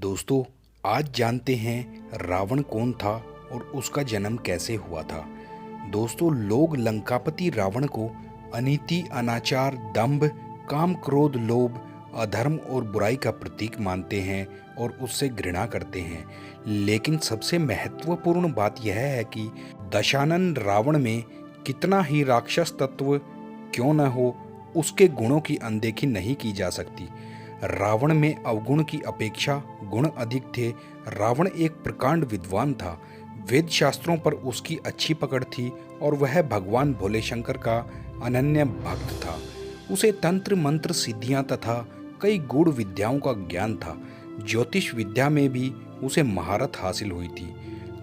दोस्तों, आज जानते हैं रावण कौन था और उसका जन्म कैसे हुआ था। दोस्तों, लोग लंकापति रावण को अनीति, अनाचार, दंभ, काम, क्रोध, लोभ, अधर्म और बुराई का प्रतीक मानते हैं और उससे घृणा करते हैं। लेकिन सबसे महत्वपूर्ण बात यह है कि दशानन रावण में कितना ही राक्षस तत्व क्यों न हो, उसके गुणों की अनदेखी नहीं की जा सकती। रावण में अवगुण की अपेक्षा गुण अधिक थे। रावण एक प्रकांड विद्वान था। वेद शास्त्रों पर उसकी अच्छी पकड़ थी और वह भगवान भोले शंकर का अनन्य भक्त था। उसे तंत्र मंत्र, सिद्धियां तथा कई गूढ़ विद्याओं का ज्ञान था। ज्योतिष विद्या में भी उसे महारत हासिल हुई थी।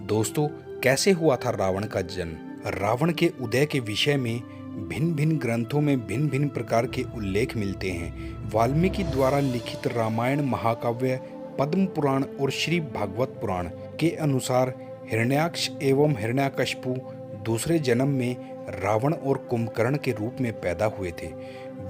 दोस्तों, कैसे हुआ था रावण का जन्म? रावण के उदय के विषय में भिन्न भिन्न ग्रंथों में भिन्न भिन्न प्रकार के उल्लेख मिलते हैं। वाल्मीकि द्वारा लिखित रामायण, महाकाव्य, पद्म पुराण और श्री भागवत पुराण के अनुसार हिरण्याक्ष एवं हिरण्याकशिपु दूसरे जन्म में रावण और कुंभकर्ण के रूप में पैदा हुए थे।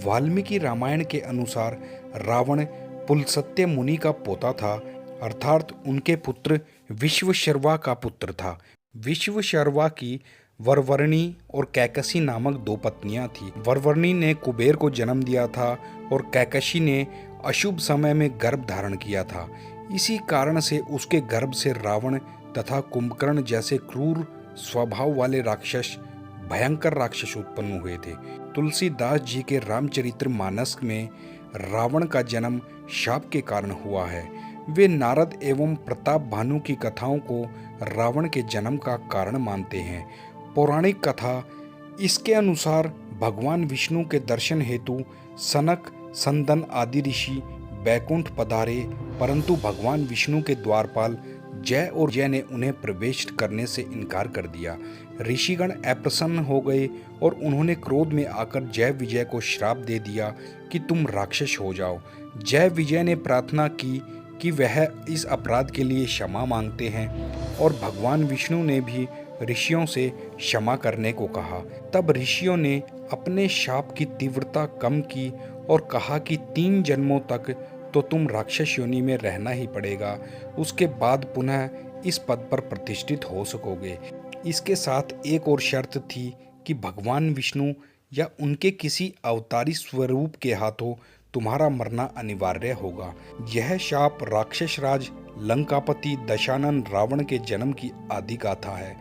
वाल्मीकि रामायण के अनुसार रावण पुलस्त्य मुनि का पोता था, अर्थात उनके पुत्र विश्वशर्वा का पुत्र था। विश्वशर्वा की वरवर्णी और कैकसी नामक दो पत्नियां थीं। वरवर्णी ने कुबेर को जन्म दिया था और कैकसी ने अशुभ समय में गर्भ धारण किया था। इसी कारण से उसके गर्भ से रावण तथा कुंभकर्ण जैसे क्रूर स्वभाव वाले राक्षस, भयंकर राक्षस उत्पन्न हुए थे। तुलसीदास जी के रामचरितमानस में रावण का जन्म शाप के कारण हुआ है। वे नारद एवं प्रताप भानु की कथाओं को रावण के जन्म का कारण मानते हैं। पौराणिक कथा इसके अनुसार भगवान विष्णु के दर्शन हेतु सनक, संदन आदि ऋषि बैकुंठ पधारे, परंतु भगवान विष्णु के द्वारपाल जय और जय ने उन्हें प्रवेश करने से इनकार कर दिया। ऋषिगण अप्रसन्न हो गए और उन्होंने क्रोध में आकर जय विजय को श्राप दे दिया कि तुम राक्षस हो जाओ। जय विजय ने प्रार्थना की कि वह इस अपराध के लिए क्षमा मांगते हैं और भगवान विष्णु ने भी ऋषियों से क्षमा करने को कहा। तब ऋषियों ने अपने शाप की तीव्रता कम की और कहा कि 3 जन्मों तक तो तुम राक्षस योनि में रहना ही पड़ेगा, उसके बाद पुनः इस पद पर प्रतिष्ठित हो सकोगे। इसके साथ एक और शर्त थी कि भगवान विष्णु या उनके किसी अवतारी स्वरूप के हाथों तुम्हारा मरना अनिवार्य होगा। यह शाप राक्षस राज लंकापति दशानन रावण के जन्म की आदि गाथा है।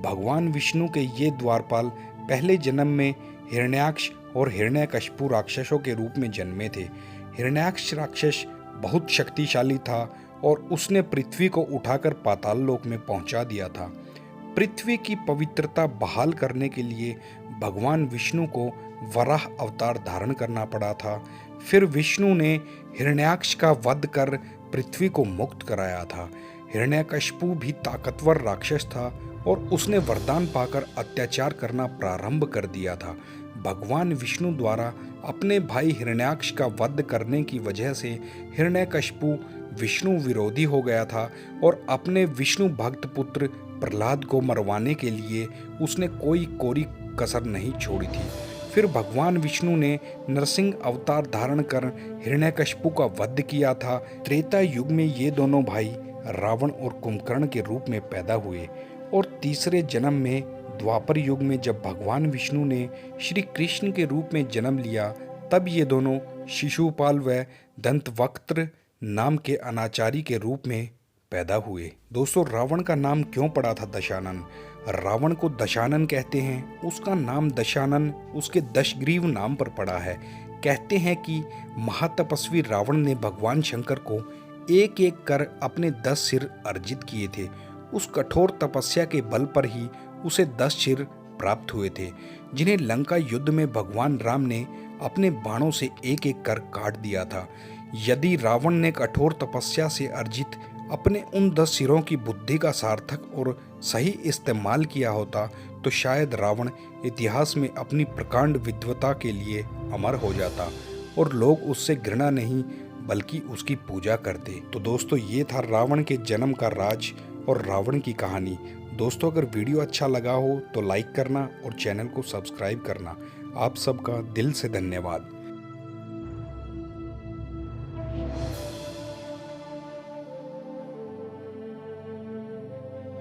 भगवान विष्णु के ये द्वारपाल पहले जन्म में हिरण्याक्ष और हिरण्यकशिपु राक्षसों के रूप में जन्मे थे। हिरण्याक्ष राक्षस बहुत शक्तिशाली था और उसने पृथ्वी को उठाकर पाताल लोक में पहुंचा दिया था। पृथ्वी की पवित्रता बहाल करने के लिए भगवान विष्णु को वराह अवतार धारण करना पड़ा था। फिर विष्णु ने हिरण्याक्ष का वध कर पृथ्वी को मुक्त कराया था। हिरण्यकशिपु भी ताकतवर राक्षस था और उसने वरदान पाकर अत्याचार करना प्रारंभ कर दिया था। भगवान विष्णु द्वारा अपने भाई हिरण्याक्ष का वध करने की वजह से हिरण्यकशिपु विष्णु विरोधी हो गया था और अपने विष्णु भक्त पुत्र प्रहलाद को मरवाने के लिए उसने कोई कोरी कसर नहीं छोड़ी थी। फिर भगवान विष्णु ने नरसिंह अवतार धारण कर हिरण्यकशिपु का वध किया था। त्रेता युग में ये दोनों भाई रावण और कुंभकर्ण के रूप में पैदा हुए और तीसरे जन्म में द्वापर युग में जब भगवान विष्णु ने श्री कृष्ण के रूप में जन्म लिया, तब ये दोनों शिशुपाल व दंतवक्त्र नाम के अनाचारी के रूप में पैदा हुए। दोस्तों, रावण का नाम क्यों पड़ा था दशानन? रावण को दशानन कहते हैं। उसका नाम दशानन उसके दशग्रीव नाम पर पड़ा है। कहते हैं कि महातपस्वी रावण ने भगवान शंकर को एक एक कर अपने 10 सिर अर्जित किए थे। उस कठोर तपस्या के बल पर ही उसे 10 सिर प्राप्त हुए थे, जिन्हें लंका युद्ध में भगवान राम ने अपने बाणों से एक एक कर काट दिया था। यदि रावण ने कठोर तपस्या से अर्जित अपने उन 10 सिरों की बुद्धि का सार्थक और सही इस्तेमाल किया होता तो शायद रावण इतिहास में अपनी प्रकांड विद्वता के लिए अमर हो जाता और लोग उससे घृणा नहीं बल्कि उसकी पूजा करते। तो दोस्तों, ये था रावण के जन्म का राज और रावण की कहानी। दोस्तों, अगर वीडियो अच्छा लगा हो तो लाइक करना और चैनल को सब्सक्राइब करना। आप सबका दिल से धन्यवाद।